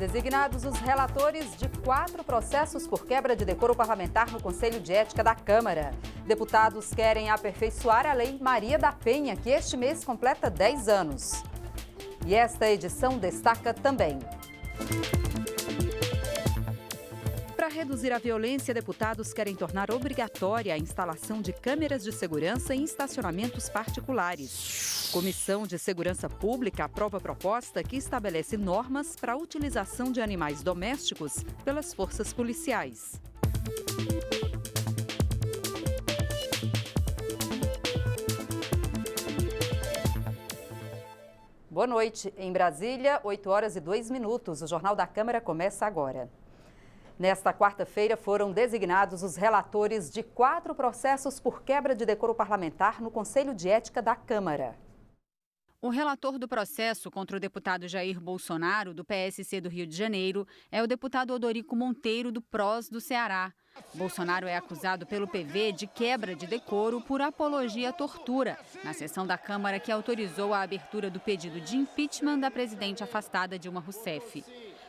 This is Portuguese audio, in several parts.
Designados os relatores de 4 processos por quebra de decoro parlamentar no Conselho de Ética da Câmara. Deputados querem aperfeiçoar a Lei Maria da Penha, que este mês completa 10 anos. E esta edição destaca também: para reduzir a violência, deputados querem tornar obrigatória a instalação de câmeras de segurança em estacionamentos particulares. Comissão de Segurança Pública aprova a proposta que estabelece normas para a utilização de animais domésticos pelas forças policiais. Boa noite. Em Brasília, 8h02. O Jornal da Câmara começa agora. Nesta quarta-feira, foram designados os relatores de 4 processos por quebra de decoro parlamentar no Conselho de Ética da Câmara. O relator do processo contra o deputado Jair Bolsonaro, do PSC do Rio de Janeiro, é o deputado Odorico Monteiro, do PROS do Ceará. Bolsonaro é acusado pelo PV de quebra de decoro por apologia à tortura, na sessão da Câmara que autorizou a abertura do pedido de impeachment da presidente afastada Dilma Rousseff.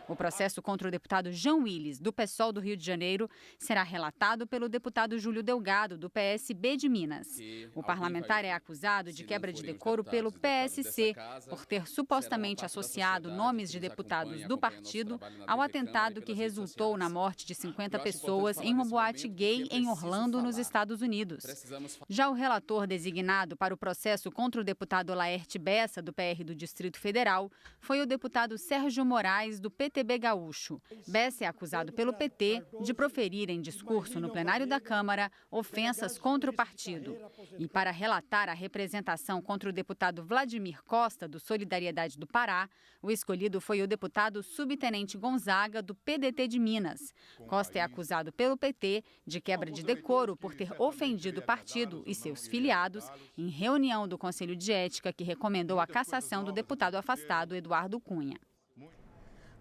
O processo contra o deputado Jean Willis, do PSOL do Rio de Janeiro, será relatado pelo deputado Júlio Delgado, do PSB de Minas. O parlamentar é acusado de quebra de decoro pelo PSC, por ter supostamente associado nomes de deputados do partido ao atentado que resultou na morte de 50 pessoas em uma boate gay em Orlando, nos Estados Unidos. Já o relator designado para o processo contra o deputado Laerte Bessa, do PR do Distrito Federal, foi o deputado Sérgio Moraes, do PTB gaúcho. Bessa é acusado pelo PT de proferir em discurso no plenário da Câmara ofensas contra o partido. E para relatar a representação contra o deputado Vladimir Costa, do Solidariedade do Pará, o escolhido foi o deputado subtenente Gonzaga, do PDT de Minas. Costa é acusado pelo PT de quebra de decoro por ter ofendido o partido e seus filiados em reunião do Conselho de Ética que recomendou a cassação do deputado afastado Eduardo Cunha.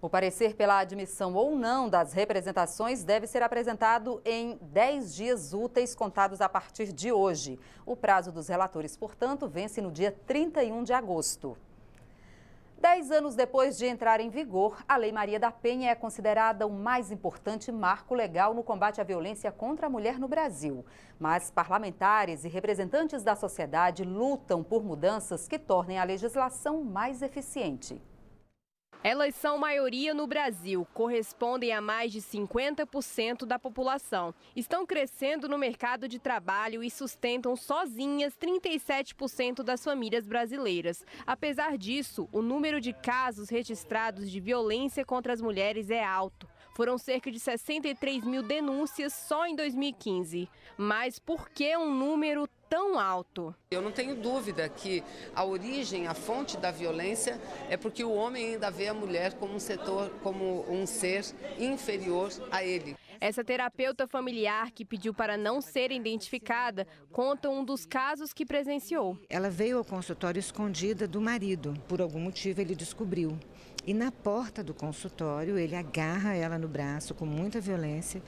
O parecer pela admissão ou não das representações deve ser apresentado em 10 dias úteis contados a partir de hoje. O prazo dos relatores, portanto, vence no dia 31 de agosto. 10 anos depois de entrar em vigor, a Lei Maria da Penha é considerada o mais importante marco legal no combate à violência contra a mulher no Brasil. Mas parlamentares e representantes da sociedade lutam por mudanças que tornem a legislação mais eficiente. Elas são maioria no Brasil, correspondem a mais de 50% da população. Estão crescendo no mercado de trabalho e sustentam sozinhas 37% das famílias brasileiras. Apesar disso, o número de casos registrados de violência contra as mulheres é alto. Foram cerca de 63 mil denúncias só em 2015. Mas por que um número tão alto? Eu não tenho dúvida que a origem, a fonte da violência é porque o homem ainda vê a mulher como um ser inferior a ele. Essa terapeuta familiar, que pediu para não ser identificada, conta um dos casos que presenciou. Ela veio ao consultório escondida do marido. Por algum motivo ele descobriu. E na porta do consultório ele agarra ela no braço com muita violência.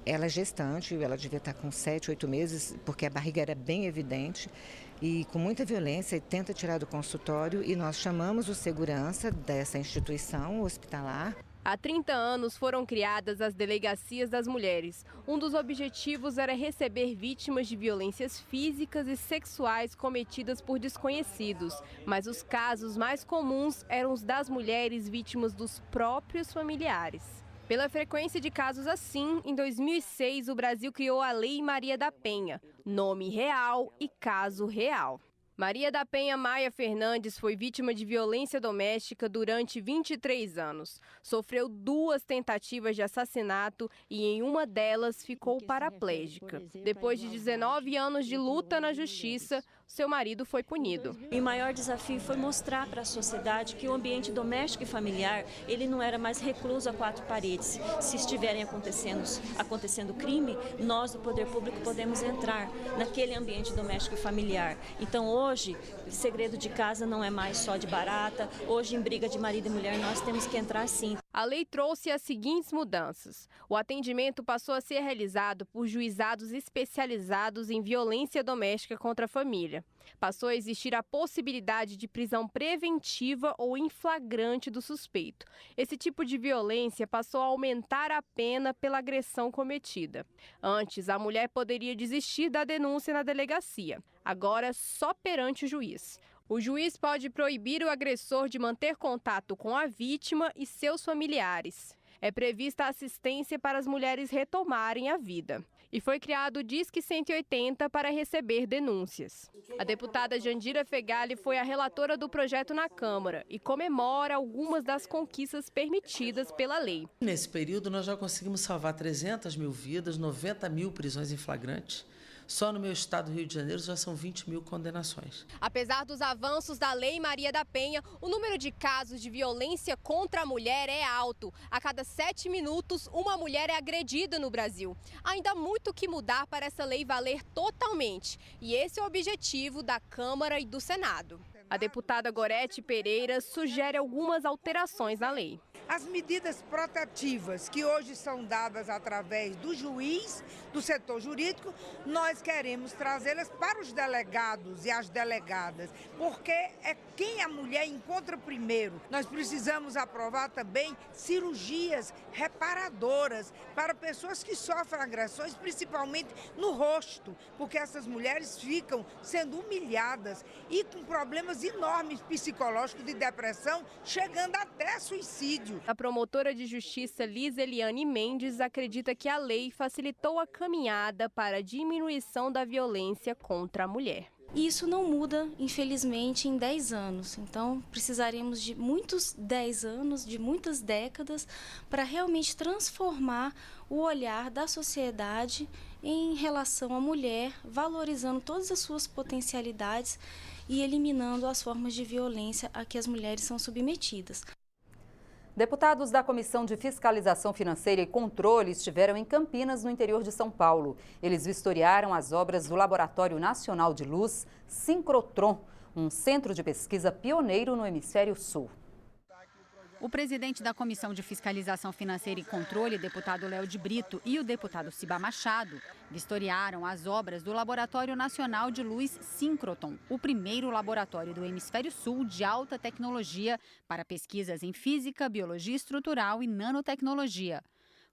Ela é gestante, ela devia estar com 7, 8 meses, porque a barriga era bem evidente. E com muita violência, ele tenta tirar do consultório e nós chamamos o segurança dessa instituição hospitalar. Há 30 anos foram criadas as Delegacias das Mulheres. Um dos objetivos era receber vítimas de violências físicas e sexuais cometidas por desconhecidos. Mas os casos mais comuns eram os das mulheres vítimas dos próprios familiares. Pela frequência de casos assim, em 2006 o Brasil criou a Lei Maria da Penha, nome real e caso real. Maria da Penha Maia Fernandes foi vítima de violência doméstica durante 23 anos. Sofreu 2 tentativas de assassinato e em uma delas ficou paraplégica. Depois de 19 anos de luta na justiça, seu marido foi punido. E o maior desafio foi mostrar para a sociedade que o ambiente doméstico e familiar, ele não era mais recluso a 4 paredes. Se estiverem acontecendo crime, nós do poder público podemos entrar naquele ambiente doméstico e familiar. Então hoje, segredo de casa não é mais só de barata. Hoje, em briga de marido e mulher, nós temos que entrar sim. A lei trouxe as seguintes mudanças. O atendimento passou a ser realizado por juizados especializados em violência doméstica contra a família. Passou a existir a possibilidade de prisão preventiva ou em flagrante do suspeito. Esse tipo de violência passou a aumentar a pena pela agressão cometida. Antes, a mulher poderia desistir da denúncia na delegacia. Agora, só perante o juiz. O juiz pode proibir o agressor de manter contato com a vítima e seus familiares. É prevista assistência para as mulheres retomarem a vida. E foi criado o Disque 180 para receber denúncias. A deputada Jandira Fegali foi a relatora do projeto na Câmara e comemora algumas das conquistas permitidas pela lei. Nesse período, nós já conseguimos salvar 300 mil vidas, 90 mil prisões em flagrante. Só no meu estado do Rio de Janeiro já são 20 mil condenações. Apesar dos avanços da Lei Maria da Penha, o número de casos de violência contra a mulher é alto. A cada 7 minutos, uma mulher é agredida no Brasil. Ainda há muito que mudar para essa lei valer totalmente. E esse é o objetivo da Câmara e do Senado. A deputada Gorete Pereira sugere algumas alterações na lei. As medidas protetivas que hoje são dadas através do juiz, do setor jurídico, nós queremos trazê-las para os delegados e as delegadas, porque é quem a mulher encontra primeiro. Nós precisamos aprovar também cirurgias reparadoras para pessoas que sofrem agressões, principalmente no rosto, porque essas mulheres ficam sendo humilhadas e com problemas enormes psicológicos de depressão, chegando até suicídio. A promotora de justiça Liz Eliane Mendes acredita que a lei facilitou a caminhada para a diminuição da violência contra a mulher. E isso não muda, infelizmente, em 10 anos. Então, precisaremos de muitos 10 anos, de muitas décadas, para realmente transformar o olhar da sociedade em relação à mulher, valorizando todas as suas potencialidades e eliminando as formas de violência a que as mulheres são submetidas. Deputados da Comissão de Fiscalização Financeira e Controle estiveram em Campinas, no interior de São Paulo. Eles vistoriaram as obras do Laboratório Nacional de Luz, Sincrotron, um centro de pesquisa pioneiro no Hemisfério Sul. O presidente da Comissão de Fiscalização Financeira e Controle, deputado Léo de Brito, e o deputado Ciba Machado vistoriaram as obras do Laboratório Nacional de Luz Sincrotron, o primeiro laboratório do Hemisfério Sul de alta tecnologia para pesquisas em física, biologia estrutural e nanotecnologia.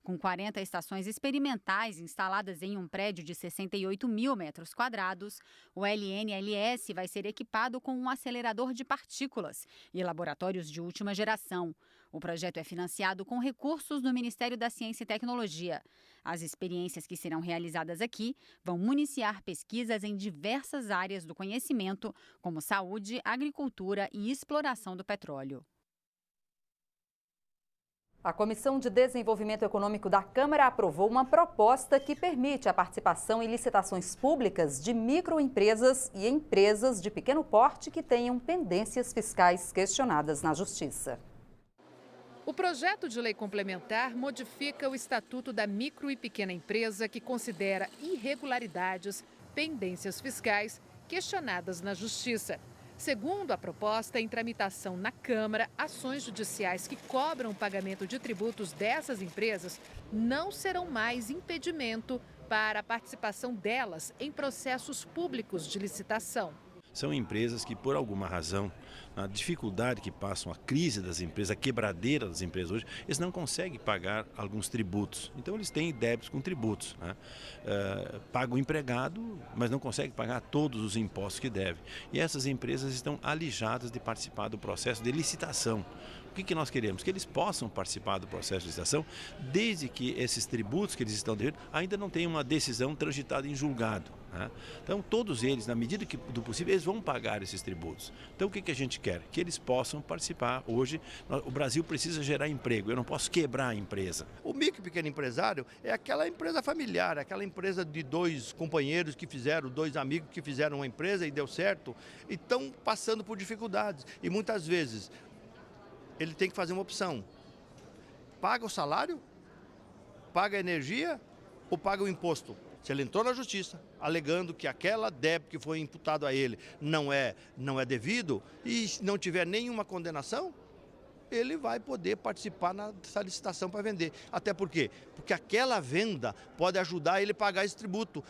Com 40 estações experimentais instaladas em um prédio de 68 mil metros quadrados, o LNLS vai ser equipado com um acelerador de partículas e laboratórios de última geração. O projeto é financiado com recursos do Ministério da Ciência e Tecnologia. As experiências que serão realizadas aqui vão municiar pesquisas em diversas áreas do conhecimento, como saúde, agricultura e exploração do petróleo. A Comissão de Desenvolvimento Econômico da Câmara aprovou uma proposta que permite a participação em licitações públicas de microempresas e empresas de pequeno porte que tenham pendências fiscais questionadas na Justiça. O projeto de lei complementar modifica o Estatuto da Micro e Pequena Empresa, que considera irregularidades, pendências fiscais questionadas na Justiça. Segundo a proposta, em tramitação na Câmara, ações judiciais que cobram o pagamento de tributos dessas empresas não serão mais impedimento para a participação delas em processos públicos de licitação. São empresas que, por alguma razão, a dificuldade que passam, a crise das empresas, a quebradeira das empresas hoje, eles não conseguem pagar alguns tributos. Então, eles têm débitos com tributos, né? Pagam o empregado, mas não conseguem pagar todos os impostos que devem. E essas empresas estão alijadas de participar do processo de licitação. O que nós queremos? Que eles possam participar do processo de licitação, desde que esses tributos que eles estão devendo ainda não tenham uma decisão transitada em julgado, né? Então, todos eles, na medida do possível, eles vão pagar esses tributos. Então, o que a gente quer? Que eles possam participar. Hoje, o Brasil precisa gerar emprego, eu não posso quebrar a empresa. O micro e pequeno empresário é aquela empresa familiar, aquela empresa de 2 companheiros que fizeram, 2 amigos que fizeram uma empresa e deu certo, e estão passando por dificuldades. E muitas vezes ele tem que fazer uma opção: paga o salário, paga a energia ou paga o imposto. Se ele entrou na justiça alegando que aquela débito que foi imputado a ele não é devido e não tiver nenhuma condenação, ele vai poder participar nessa licitação para vender. Até por quê? Porque aquela venda pode ajudar ele a pagar esse tributo,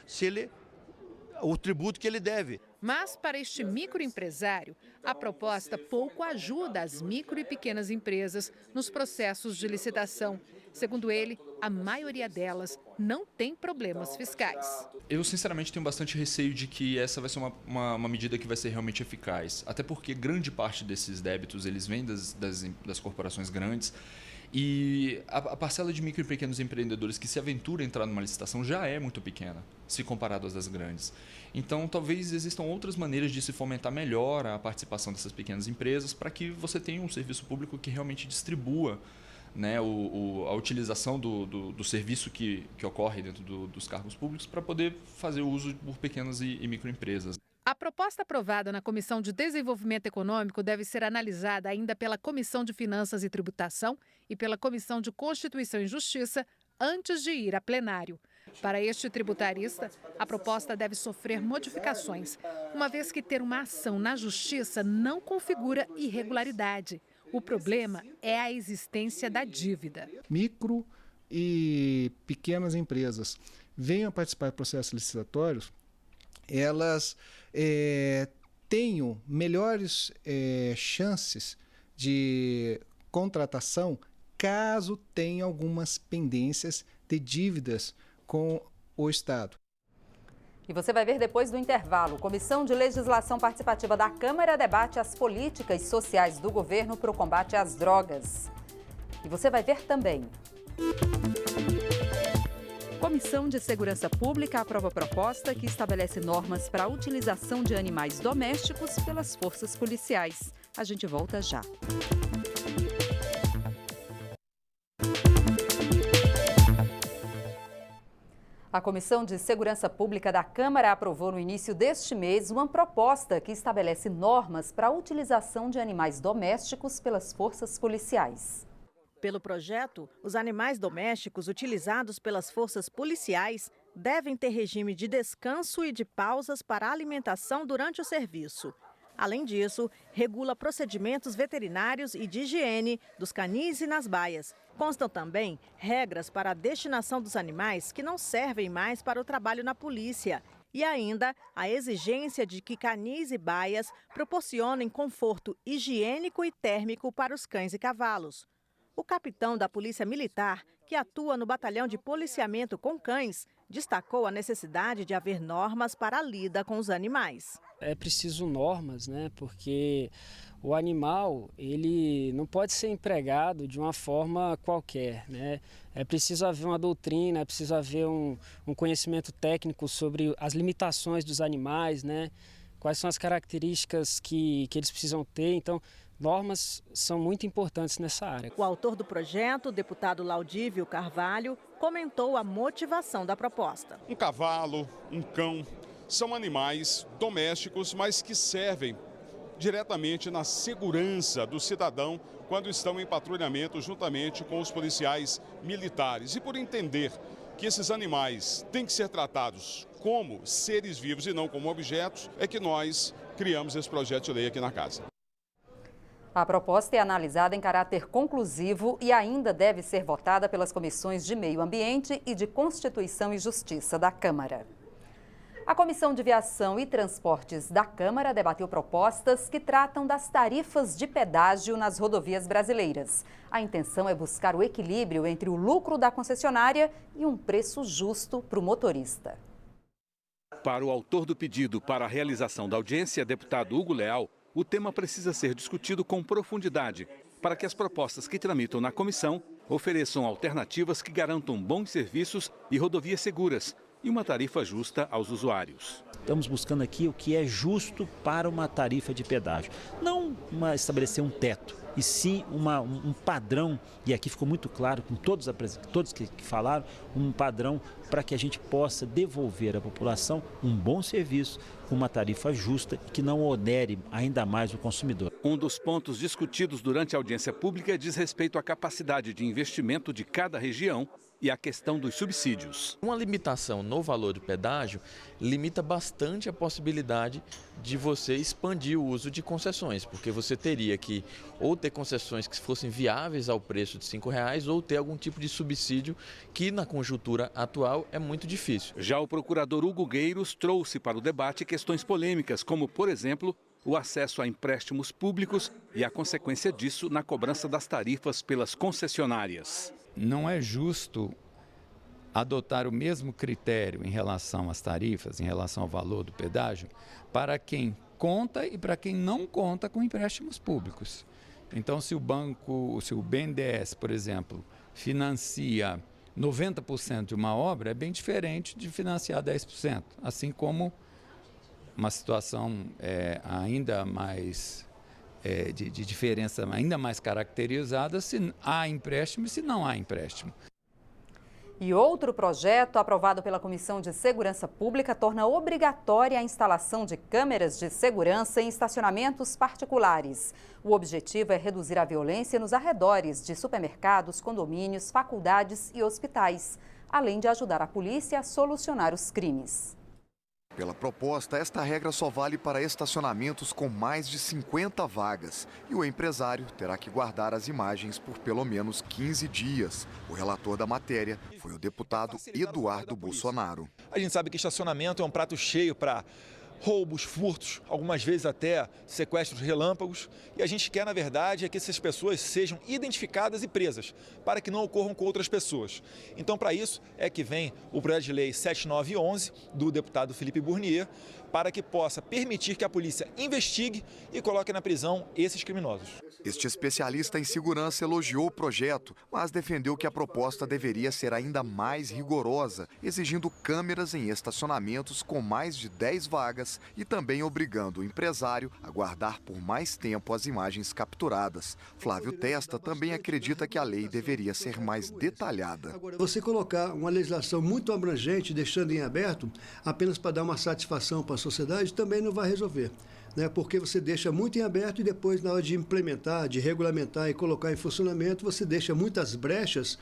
o tributo que ele deve. Mas, para este microempresário, a proposta pouco ajuda as micro e pequenas empresas nos processos de licitação. Segundo ele, a maioria delas não tem problemas fiscais. Eu, sinceramente, tenho bastante receio de que essa vai ser uma medida que vai ser realmente eficaz. Até porque grande parte desses débitos eles vêm das corporações grandes. E a parcela de micro e pequenos empreendedores que se aventura a entrar numa licitação já é muito pequena, se comparado às das grandes. Então, talvez existam outras maneiras de se fomentar melhor a participação dessas pequenas empresas para que você tenha um serviço público que realmente distribua, né, a utilização do serviço que ocorre dentro dos cargos públicos para poder fazer uso por pequenas e microempresas. A proposta aprovada na Comissão de Desenvolvimento Econômico deve ser analisada ainda pela Comissão de Finanças e Tributação e pela Comissão de Constituição e Justiça antes de ir a plenário. Para este tributarista, a proposta deve sofrer modificações, uma vez que ter uma ação na Justiça não configura irregularidade. O problema é a existência da dívida. Micro e pequenas empresas venham participar de processos licitatórios, elas tenham melhores chances de contratação caso tenham algumas pendências de dívidas com o Estado. E você vai ver depois do intervalo. Comissão de Legislação Participativa da Câmara debate as políticas sociais do governo para o combate às drogas. E você vai ver também. Comissão de Segurança Pública aprova proposta que estabelece normas para a utilização de animais domésticos pelas forças policiais. A gente volta já. A Comissão de Segurança Pública da Câmara aprovou no início deste mês uma proposta que estabelece normas para a utilização de animais domésticos pelas forças policiais. Pelo projeto, os animais domésticos utilizados pelas forças policiais devem ter regime de descanso e de pausas para alimentação durante o serviço. Além disso, regula procedimentos veterinários e de higiene dos canis e nas baias. Constam também regras para a destinação dos animais que não servem mais para o trabalho na polícia. E ainda a exigência de que canis e baias proporcionem conforto higiênico e térmico para os cães e cavalos. O capitão da Polícia Militar, que atua no Batalhão de Policiamento com Cães, destacou a necessidade de haver normas para a lida com os animais. É preciso normas, né? Porque o animal ele não pode ser empregado de uma forma qualquer, né? É preciso haver uma doutrina, é preciso haver um conhecimento técnico sobre as limitações dos animais, né? Quais são as características que eles precisam ter. Então, normas são muito importantes nessa área. O autor do projeto, o deputado Laudívio Carvalho, comentou a motivação da proposta. Um cavalo, um cão, são animais domésticos, mas que servem diretamente na segurança do cidadão quando estão em patrulhamento juntamente com os policiais militares. E por entender que esses animais têm que ser tratados como seres vivos e não como objetos, é que nós criamos esse projeto de lei aqui na casa. A proposta é analisada em caráter conclusivo e ainda deve ser votada pelas comissões de Meio Ambiente e de Constituição e Justiça da Câmara. A Comissão de Viação e Transportes da Câmara debateu propostas que tratam das tarifas de pedágio nas rodovias brasileiras. A intenção é buscar o equilíbrio entre o lucro da concessionária e um preço justo para o motorista. Para o autor do pedido para a realização da audiência, deputado Hugo Leal, o tema precisa ser discutido com profundidade para que as propostas que tramitam na comissão ofereçam alternativas que garantam bons serviços e rodovias seguras e uma tarifa justa aos usuários. Estamos buscando aqui o que é justo para uma tarifa de pedágio. Não estabelecer um teto, e sim um padrão, e aqui ficou muito claro com todos que falaram, um padrão para que a gente possa devolver à população um bom serviço com uma tarifa justa e que não onere ainda mais o consumidor. Um dos pontos discutidos durante a audiência pública diz respeito à capacidade de investimento de cada região e a questão dos subsídios. Uma limitação no valor do pedágio limita bastante a possibilidade de você expandir o uso de concessões, porque você teria que ou ter concessões que fossem viáveis ao preço de R$ 5,00 ou ter algum tipo de subsídio que na conjuntura atual é muito difícil. Já o procurador Hugo Gueiros trouxe para o debate questões polêmicas, como, por exemplo, o acesso a empréstimos públicos e a consequência disso na cobrança das tarifas pelas concessionárias. Não é justo adotar o mesmo critério em relação às tarifas, em relação ao valor do pedágio, para quem conta e para quem não conta com empréstimos públicos. Então, se o BNDES, por exemplo, financia 90% de uma obra, é bem diferente de financiar 10%, assim como uma situação ainda mais de diferença ainda mais caracterizada se há empréstimo e se não há empréstimo. E outro projeto aprovado pela Comissão de Segurança Pública torna obrigatória a instalação de câmeras de segurança em estacionamentos particulares. O objetivo é reduzir a violência nos arredores de supermercados, condomínios, faculdades e hospitais, além de ajudar a polícia a solucionar os crimes. Pela proposta, esta regra só vale para estacionamentos com mais de 50 vagas e o empresário terá que guardar as imagens por pelo menos 15 dias. O relator da matéria foi o deputado Eduardo Bolsonaro. A gente sabe que estacionamento é um prato cheio para roubos, furtos, algumas vezes até sequestros relâmpagos. E a gente quer, na verdade, é que essas pessoas sejam identificadas e presas, para que não ocorram com outras pessoas. Então, para isso, é que vem o projeto de lei 7911 do deputado Felipe Burnier, para que possa permitir que a polícia investigue e coloque na prisão esses criminosos. Este especialista em segurança elogiou o projeto, mas defendeu que a proposta deveria ser ainda mais rigorosa, exigindo câmeras em estacionamentos com mais de 10 vagas e também obrigando o empresário a guardar por mais tempo as imagens capturadas. Flávio Testa também acredita que a lei deveria ser mais detalhada. Você colocar uma legislação muito abrangente, deixando em aberto, apenas para dar uma satisfação para a sociedade, também não vai resolver. Porque você deixa muito em aberto e depois, na hora de implementar, de regulamentar e colocar em funcionamento, você deixa muitas brechas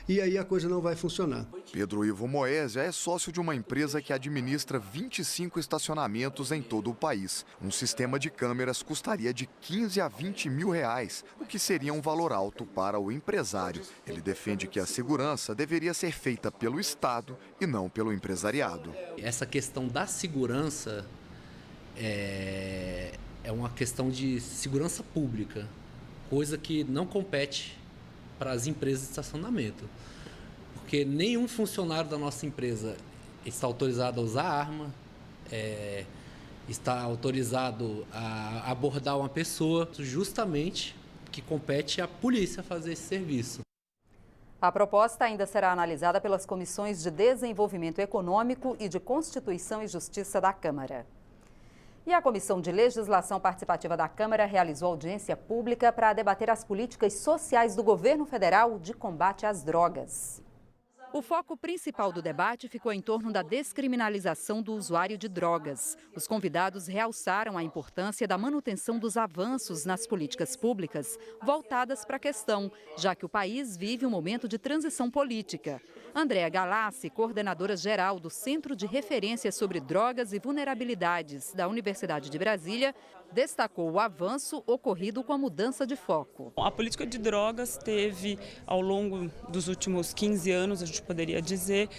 e aí a coisa não vai funcionar. Pedro Ivo Moésia é sócio de uma empresa que administra 25 estacionamentos em todo o país. Um sistema de câmeras custaria de 15 a 20 mil reais, o que seria um valor alto para o empresário. Ele defende que a segurança deveria ser feita pelo Estado e não pelo empresariado. Essa questão da segurança é uma questão de segurança pública, coisa que não compete para as empresas de estacionamento, porque nenhum funcionário da nossa empresa está autorizado a usar arma, está autorizado a abordar uma pessoa, justamente que compete à polícia fazer esse serviço. A proposta ainda será analisada pelas comissões de Desenvolvimento Econômico e de Constituição e Justiça da Câmara. E a Comissão de Legislação Participativa da Câmara realizou audiência pública para debater as políticas sociais do governo federal de combate às drogas. O foco principal do debate ficou em torno da descriminalização do usuário de drogas. Os convidados realçaram a importância da manutenção dos avanços nas políticas públicas voltadas para a questão, já que o país vive um momento de transição política. Andréa Galassi, coordenadora geral do Centro de Referência sobre Drogas e Vulnerabilidades da Universidade de Brasília, destacou o avanço ocorrido com a mudança de foco. A política de drogas teve, ao longo dos últimos 15 anos, a gente poderia dizer,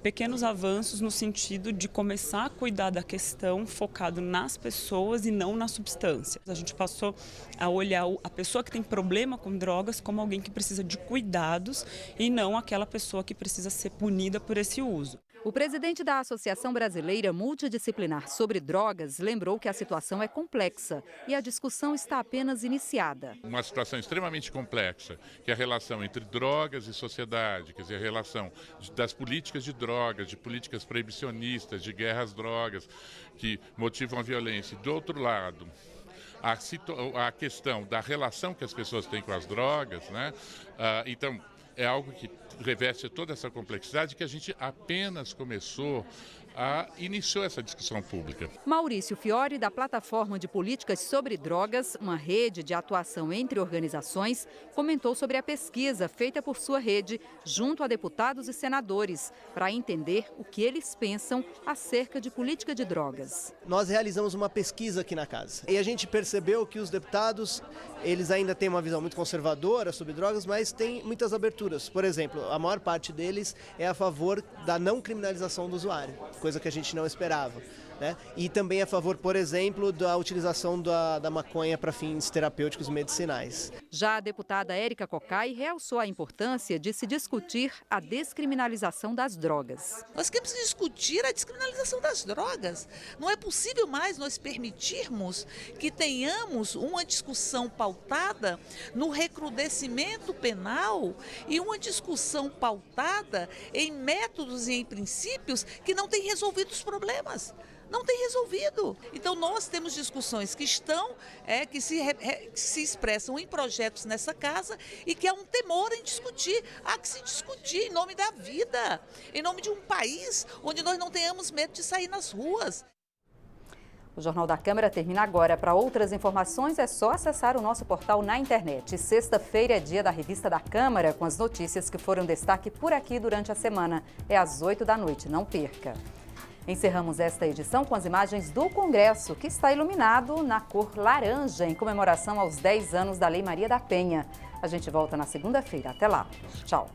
pequenos avanços no sentido de começar a cuidar da questão focado nas pessoas e não na substância. A gente passou a olhar a pessoa que tem problema com drogas como alguém que precisa de cuidados e não aquela pessoa que precisa ser punida por esse uso. O presidente da Associação Brasileira Multidisciplinar sobre Drogas lembrou que a situação é complexa e a discussão está apenas iniciada. Uma situação extremamente complexa, que é a relação entre drogas e sociedade, quer dizer, a relação das políticas de drogas, de políticas proibicionistas, de guerra às drogas, que motivam a violência. Do outro lado, a questão da relação que as pessoas têm com as drogas, né? Então, é algo que reveste toda essa complexidade que a gente apenas começou iniciou essa discussão pública. Maurício Fiore, da Plataforma de Políticas sobre Drogas, uma rede de atuação entre organizações, comentou sobre a pesquisa feita por sua rede junto a deputados e senadores para entender o que eles pensam acerca de política de drogas. Nós realizamos uma pesquisa aqui na casa e a gente percebeu que os deputados, eles ainda têm uma visão muito conservadora sobre drogas, mas tem muitas aberturas. Por exemplo, a maior parte deles é a favor da não criminalização do usuário, coisa que a gente não esperava, né? E também a favor, por exemplo, da utilização da maconha para fins terapêuticos e medicinais. Já a deputada Érica Cocai realçou a importância de se discutir a descriminalização das drogas. Nós queremos discutir a descriminalização das drogas. Não é possível mais nós permitirmos que tenhamos uma discussão pautada no recrudescimento penal e uma discussão pautada em métodos e em princípios que não têm resolvido os problemas. Não tem resolvido. Então nós temos discussões que que se expressam em projetos nessa casa e que há um temor em discutir. Há que se discutir em nome da vida, em nome de um país onde nós não tenhamos medo de sair nas ruas. O Jornal da Câmara termina agora. Para outras informações é só acessar o nosso portal na internet. Sexta-feira é dia da Revista da Câmara, com as notícias que foram destaque por aqui durante a semana. É às 8 da noite, não perca. Encerramos esta edição com as imagens do Congresso, que está iluminado na cor laranja, em comemoração aos 10 anos da Lei Maria da Penha. A gente volta na segunda-feira. Até lá. Tchau.